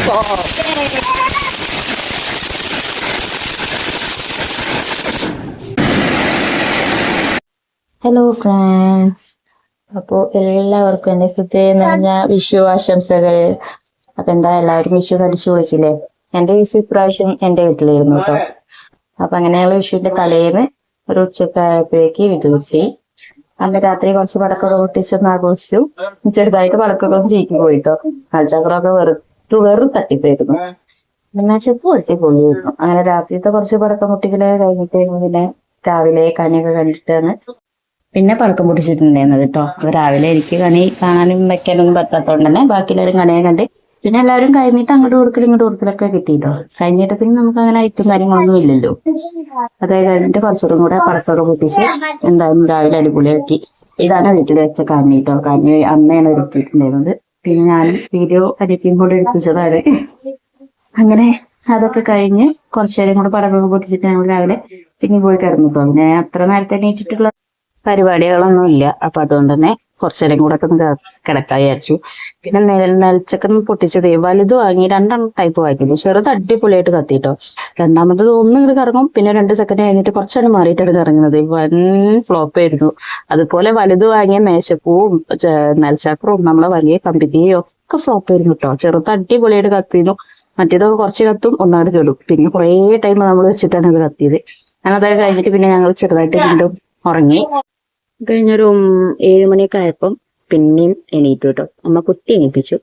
Hello friends, അപ്പോൾ എല്ലാവർക്കും എൻ്റെ ഹൃദയം നിറഞ്ഞ വിഷു ആശംസകൾ. അപ്പൊ എന്താ എല്ലാവരും വിഷു കടിച്ചു പൊളിച്ചില്ലേ? എൻ്റെ വിഷു ഇപ്രാവശ്യം എൻ്റെ വീട്ടിലായിരുന്നു കേട്ടോ. അപ്പൊ അങ്ങനെയുള്ള വിഷുവിന്റെ തലേന്ന് ഒരു ഉച്ചക്ക് ആയപ്പോഴേക്ക് വിധുത്തി. അന്ന് രാത്രി കുറച്ച് പടക്കൊക്കെ പൊട്ടിച്ചൊന്ന് ആഘോഷിച്ചു. ചെറുതായിട്ട് പടക്കൊക്കെ ചീക്കി പോയിട്ടോ. നൽചക്രമൊക്കെ വെറും തട്ടിപ്പായിരുന്നു. പിന്നെ ചെപ്പ് പൊട്ടിപ്പോയിരുന്നു. അങ്ങനെ രാത്രിത്തെ കുറച്ച് പടക്കം പൊട്ടിക്കല് കഴിഞ്ഞിട്ട് പിന്നെ രാവിലെ കണിയൊക്കെ കണ്ടിട്ടാണ് പിന്നെ പടക്കം പൊട്ടിച്ചിട്ടുണ്ടായിരുന്നത് കേട്ടോ. അപ്പൊ രാവിലെ എനിക്ക് കണി കാണാനും വെക്കാനൊന്നും പറ്റാത്തതുകൊണ്ട് തന്നെ ബാക്കി എല്ലാവരും കണിയെ കണ്ട് പിന്നെ എല്ലാവരും കഴിഞ്ഞിട്ട് അങ്ങോട്ട് കൊടുക്കലും ഇങ്ങോട്ട് കൊടുക്കലൊക്കെ കിട്ടിയിട്ടോ. കഴിഞ്ഞിട്ടത്തിന് നമുക്ക് അങ്ങനെ ഐറ്റും കാര്യങ്ങളൊന്നും ഇല്ലല്ലോ. അതായത് കഴിഞ്ഞിട്ട് കുറച്ചുകൂടെ കൂടെ പടക്കമൊക്കെ പൊട്ടിച്ച് എന്തായാലും രാവിലെ അടിപൊളിയാക്കി. ഇതാണ് വീട്ടിൽ വെച്ച കണി കേട്ടോ. കണി അമ്മയാണ് ഒരുക്കിയിട്ടുണ്ടായിരുന്നത്. പിന്നെ ഞാനും വീഡിയോ അരിപ്പിയും കൂടെ എടുപ്പിച്ചതാണ്. അങ്ങനെ അതൊക്കെ കഴിഞ്ഞ് കുറച്ചു നേരം കൂടെ പടക്കമൊക്കെ പൊട്ടിച്ചിട്ട് ഞങ്ങൾ രാവിലെ പിന്നെ പോയി കിടന്നു കേട്ടോ. പിന്നെ അത്ര നേരത്തെ എണീച്ചിട്ടുള്ള പരിപാടികളൊന്നും ഇല്ല. അപ്പൊ അതുകൊണ്ട് തന്നെ കുറച്ചേരം കൂടെ ഒക്കെ ഒന്ന് കിടക്കാൻ വിചാരിച്ചു. പിന്നെ നെൽച്ചക്കം പൊട്ടിച്ചത് വലുത് വാങ്ങി 2 ടൈപ്പ് വാങ്ങിക്കുന്നു. ചെറുത് അടിപൊളിയായിട്ട് കത്തിട്ടോ. രണ്ടാമത്തത് ഒന്നും ഇങ്ങോട്ട് കറങ്ങും, പിന്നെ 2 സെക്കൻഡ് കഴിഞ്ഞിട്ട് കുറച്ചേരം മാറിയിട്ടാണ് കറങ്ങുന്നത്. വൻ ഫ്ലോപ്പ് ആയിരുന്നു. അതുപോലെ വലുത് വാങ്ങിയ മേശപ്പൂവും നെൽച്ചക്രവും നമ്മളെ വലിയ കമ്പിത്തിയും ഒക്കെ ഫ്ലോപ്പ് ആയിരുന്നു കേട്ടോ. ചെറുത് അടിപൊളിയായിട്ട് കത്തിയിരുന്നു. മറ്റേതൊക്കെ കുറച്ച് കത്തും ഒന്നാട് കേടും. പിന്നെ കുറേ ടൈം നമ്മൾ വെച്ചിട്ടാണ് ഇത് കത്തിയത്. അതൊക്കെ കഴിഞ്ഞിട്ട് പിന്നെ ഞങ്ങൾ ചെറുതായിട്ട് വീണ്ടും ഉറങ്ങി. കഴിഞ്ഞൊരു 7 മണിയൊക്കെ ആയപ്പം പിന്നെയും എണീറ്റു കേട്ടോ. അമ്മ കുത്തി എണീപ്പിച്ചു.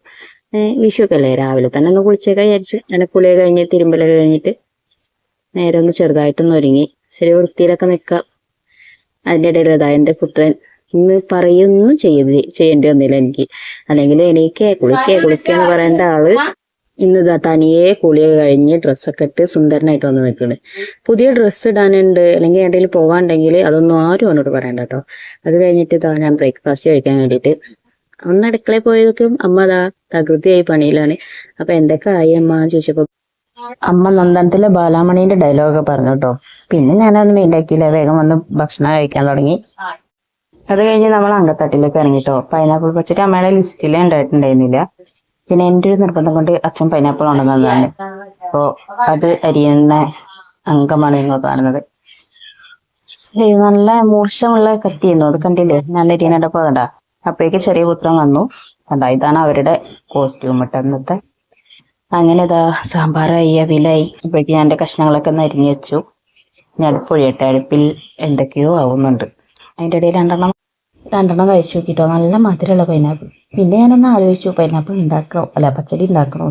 വിഷുവൊക്കെ അല്ലേ, രാവിലെ തന്നെ ഒന്ന് കുളിച്ചൊക്കെ വിചാരിച്ചു. അങ്ങനെ കുളിയൊക്കെ കഴിഞ്ഞ് തിരുമ്പലൊക്കെ കഴിഞ്ഞിട്ട് നേരെ ഒന്ന് ചെറുതായിട്ടൊന്ന് ഒരുങ്ങി ഒരു വൃത്തിയിലൊക്കെ നിൽക്കാം. അതിൻ്റെ ഇടയിൽ അതാ എൻ്റെ പുത്രൻ ഇന്ന് പറയൊന്നും ചെയ്യേണ്ടി വന്നില്ല എനിക്ക്. അല്ലെങ്കിൽ എനിക്ക് കുളിക്കാന്ന് പറയേണ്ട ആള് ഇന്ന് തനിയെ കുളിയൊക്കെ കഴിഞ്ഞ് ഡ്രസ്സൊക്കെ ഇട്ട് സുന്ദരനായിട്ട് വന്ന് നിൽക്കുന്നത്. പുതിയ ഡ്രസ്സ് ഇടാനുണ്ട് അല്ലെങ്കിൽ എവിടെയെങ്കിലും പോകാനുണ്ടെങ്കിൽ അതൊന്നും ആരും അവനോട് പറയണ്ട കേട്ടോ. അത് കഴിഞ്ഞിട്ട് ഞാൻ ബ്രേക്ക്ഫാസ്റ്റ് കഴിക്കാൻ വേണ്ടിയിട്ട് ഒന്ന് അടുക്കളയിൽ പോയതൊക്കെ അമ്മ തകൃതിയായി പണിയിലാണ്. അപ്പൊ എന്തൊക്കെ ആയി അമ്മ ചോദിച്ചപ്പോ അമ്മ നന്ദനത്തിലെ ബാലാമണീന്റെ ഡയലോഗൊക്കെ പറഞ്ഞു കേട്ടോ. പിന്നെ ഞാനത് മെയിൻഡാക്കിയില്ല, വേഗം വന്ന് ഭക്ഷണം കഴിക്കാൻ തുടങ്ങി. അത് കഴിഞ്ഞ് നമ്മൾ അങ്കത്തട്ടിലേക്ക് ഇറങ്ങിട്ടോ. പൈനാപ്പിൾ പച്ചടി അമ്മയുടെ ലിസ്റ്റിലേ ഉണ്ടായിട്ടുണ്ടായിരുന്നില്ല. പിന്നെ എൻ്റെ ഒരു നിർബന്ധം കൊണ്ട് അച്ഛൻ പൈനാപ്പിൾ കൊണ്ടുവന്നതാണ്. അപ്പോ അത് അരിയുന്ന അംഗമാണ് നിങ്ങൾ കാണുന്നത്. നല്ല മൂർച്ചമുള്ള കത്തിയിരുന്നു. അത് കണ്ടില്ലേ, നല്ല അരിയാനായിട്ടപ്പോ കണ്ടാ. അപ്പോഴേക്ക് ചെറിയ പുത്രം വന്നു കണ്ടാ. ഇതാണ് അവരുടെ കോസ്റ്റ്യൂം ഇട്ടന്നത്തെ. അങ്ങനെ സാമ്പാറായി അവിയലായി. അപ്പോഴേക്ക് ഞാൻ എൻ്റെ കഷ്ണങ്ങളൊക്കെ ഒന്ന് അരിഞ്ഞു വെച്ചു. ഞാൻ പൊഴിയട്ടെ, അടുപ്പിൽ എന്തൊക്കെയോ ആവുന്നുണ്ട്. അതിൻ്റെ ഇടയിൽ രണ്ടെണ്ണം കഴിച്ചു നോക്കിട്ടോ. നല്ല മധുരമുള്ള പൈനാപ്പിൾ. പിന്നെ ഞാനൊന്ന് ആലോചിച്ചു പൈനാപ്പിൾ ഉണ്ടാക്കണോ അല്ല പച്ചടി ഉണ്ടാക്കണോ.